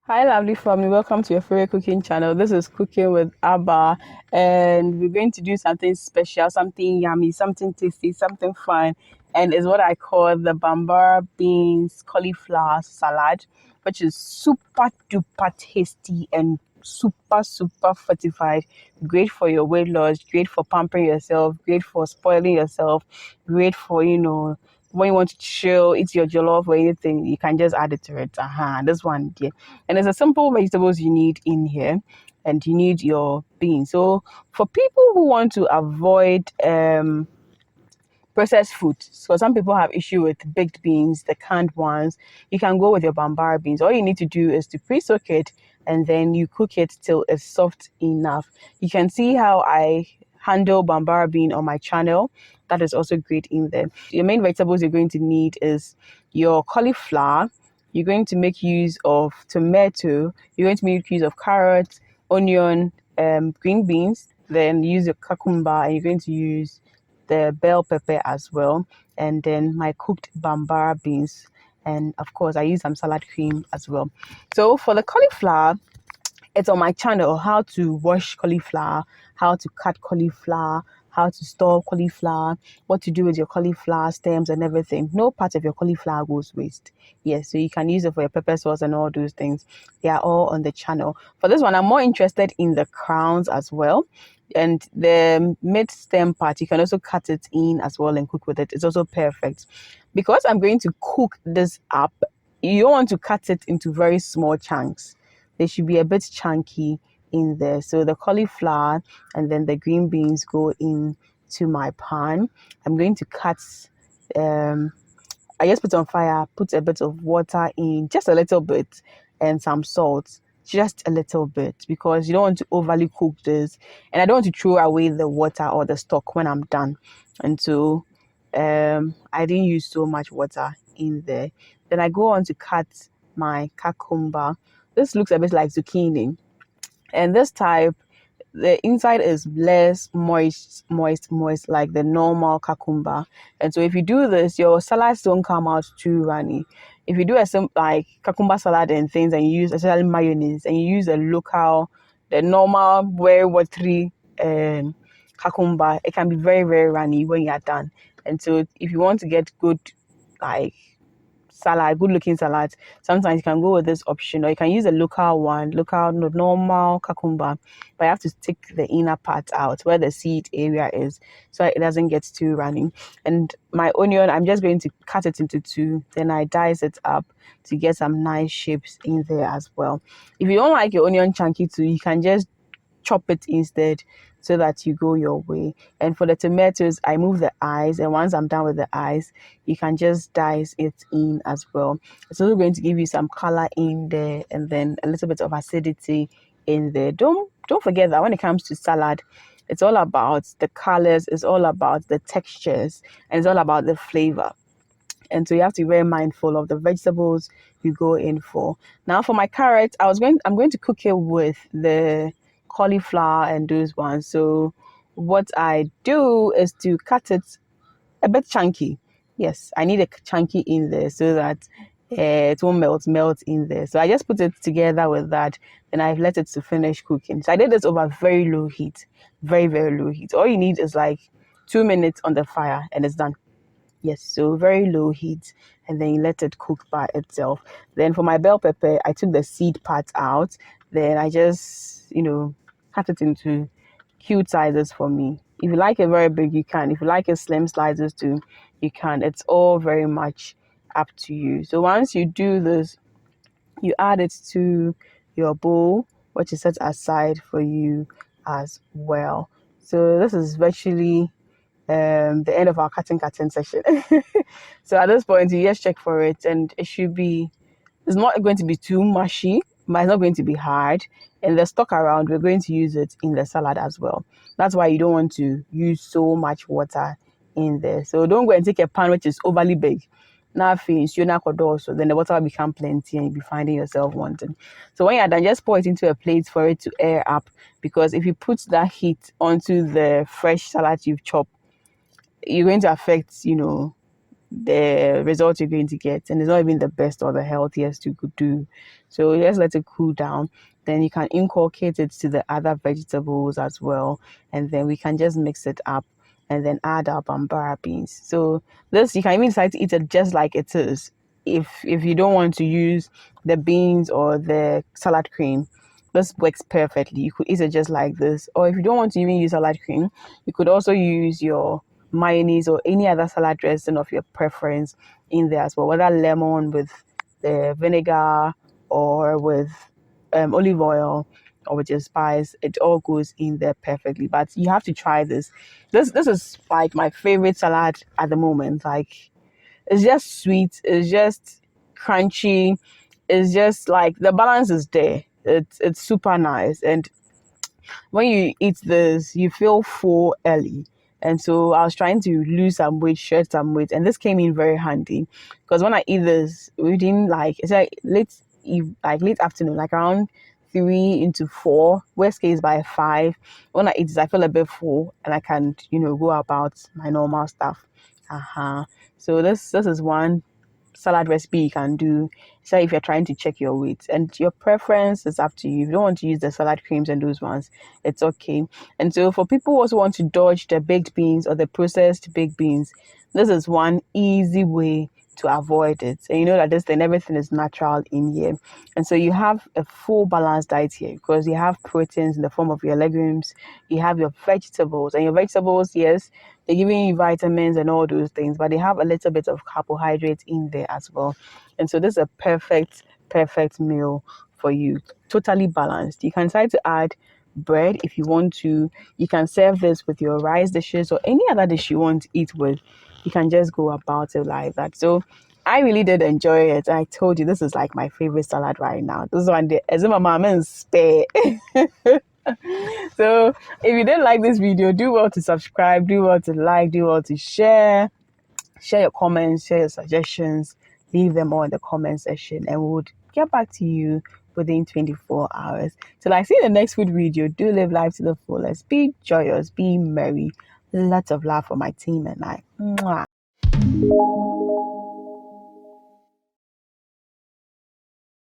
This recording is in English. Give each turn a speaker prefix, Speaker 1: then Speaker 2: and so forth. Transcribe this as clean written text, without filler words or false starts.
Speaker 1: Hi, lovely family. Welcome to your favorite cooking channel. This is Cooking with Abba, and we're going to do something special, something yummy, something tasty, something fun, and it's what I call the Bambara Beans cauliflower salad, which is super duper tasty and super fortified. Great for your weight loss, great for pampering yourself, great for spoiling yourself, great for when you want to chill, eat your jollof or anything, you can just add it to it. This one, yeah. And there's a simple vegetables you need in here, and you need your beans. So for people who want to avoid processed food, so some people have issue with baked beans, the canned ones, you can go with your Bambara beans. All you need to do is to pre-soak it, and then you cook it till it's soft enough. You can see how I handle Bambara bean on my channel. That is also great in there. Your main vegetables you're going to need is your cauliflower. You're going to make use of tomato. You're going to make use of carrots, onion, green beans. Then use your cucumber, and you're going to use the bell pepper as well, and then my cooked Bambara beans, and of course I use some salad cream as well. So for the cauliflower, it's on my channel how to wash cauliflower, how to cut cauliflower, how to store cauliflower, what to do with your cauliflower stems and everything. No part of your cauliflower goes waste. Yes, so you can use it for your pepper sauce and all those things. They are all on the channel. For this one, I'm more interested in the crowns as well. And the mid stem part, you can also cut it in as well and cook with it. It's also perfect. Because I'm going to cook this up, you don't want to cut it into very small chunks. They should be a bit chunky in there. So the cauliflower and then the green beans go into my pan. I'm going to cut. I just put on fire, put a bit of water in, just a little bit, and some salt, just a little bit, because you don't want to overly cook this, and I don't want to throw away the water or the stock when I'm done. And so, I didn't use so much water in there. Then I go on to cut my cucumber. This looks a bit like zucchini, and this type, the inside is less moist like the normal cucumber. And so if you do this, your salads don't come out too runny. If you do a like cucumber salad and things, and you use especially mayonnaise, and you use the normal very watery cucumber, it can be very runny when you're done. And so if you want to get good, like, salad, good looking salad, sometimes you can go with this option, or you can use a normal cucumber, but you have to take the inner part out where the seed area is, so it doesn't get too running. And my onion, I'm just going to cut it into two, then I dice it up to get some nice shapes in there as well. If you don't like your onion chunky too, you can just chop it instead, so that you go your way. And for the tomatoes, I move the eyes, and once I'm done with the eyes, you can just dice it in as well. It's also going to give you some color in there, and then a little bit of acidity in there. Don't forget that when it comes to salad, it's all about the colors, it's all about the textures, and it's all about the flavor. And so you have to be very mindful of the vegetables you go in for. Now for my carrots, I'm going to cook it with the cauliflower and those ones. So what I do is to cut it a bit chunky. Yes, I need a chunky in there so that it won't melt in there. So I just put it together with that, then I've let it to finish cooking. So I did this over very low heat, very low heat. All you need is like 2 minutes on the fire, and it's done. Yes, so very low heat, and then you let it cook by itself. Then for my bell pepper, I took the seed part out. Then I just, cut it into cute sizes for me. If you like it very big, you can. If you like it slim slices too, you can. It's all very much up to you. So once you do this, you add it to your bowl, which is set aside for you as well. So this is virtually the end of our cutting session. So at this point, you just check for it, and it's not going to be too mushy, but it's not going to be hard. And the stock around, we're going to use it in the salad as well. That's why you don't want to use so much water in there. So don't go and take a pan which is overly big. Now finish, you're not so then the water will become plenty, and you'll be finding yourself wanting. So when you're done, just pour it into a plate for it to air up, because if you put that heat onto the fresh salad you've chopped, you're going to affect, the results you're going to get, and it's not even the best or the healthiest you could do. So just let it cool down. Then you can inculcate it to the other vegetables as well, and then we can just mix it up and then add our Bambara beans. So this, you can even decide to eat it just like it is. If you don't want to use the beans or the salad cream, this works perfectly. You could eat it just like this. Or if you don't want to even use salad cream, you could also use your mayonnaise or any other salad dressing of your preference in there as well, whether lemon with the vinegar or with olive oil or with your spice. It all goes in there perfectly. But you have to try this. This is like my favorite salad at the moment. Like, it's just sweet, it's just crunchy, it's just like the balance is there. It's super nice, and when you eat this, you feel full early. And so I was trying to lose some weight, shed some weight, and this came in very handy because when I eat this within like it's like late afternoon, like around 3 into 4, worst case by 5. When I eat this, I feel a bit full and I can go about my normal stuff. So this is one salad recipe you can do. So if you're trying to check your weight, and your preference is up to you. If you don't want to use the salad creams and those ones, it's okay. And so for people who also want to dodge the baked beans or the processed baked beans, this is one easy way to avoid it. And you know that this thing, everything is natural in here. And so you have a full balanced diet here because you have proteins in the form of your legumes, you have your vegetables, and your vegetables, yes, they're giving you vitamins and all those things, but they have a little bit of carbohydrates in there as well. And so this is a perfect meal for you. Totally balanced. You can decide to add bread if you want to. You can serve this with your rice dishes or any other dish you want to eat with. You can just go about it like that. So I really did enjoy it. I told you this is like my favorite salad right now. This one, as my mom is spare. So if you didn't like this video, do well to subscribe, do well to like, do well to share your comments, share your suggestions, leave them all in the comment section, and we'll get back to you within 24 hours. Till I see the next food video, do live life to the fullest, be joyous, be merry, lots of love for my team and I. Mwah.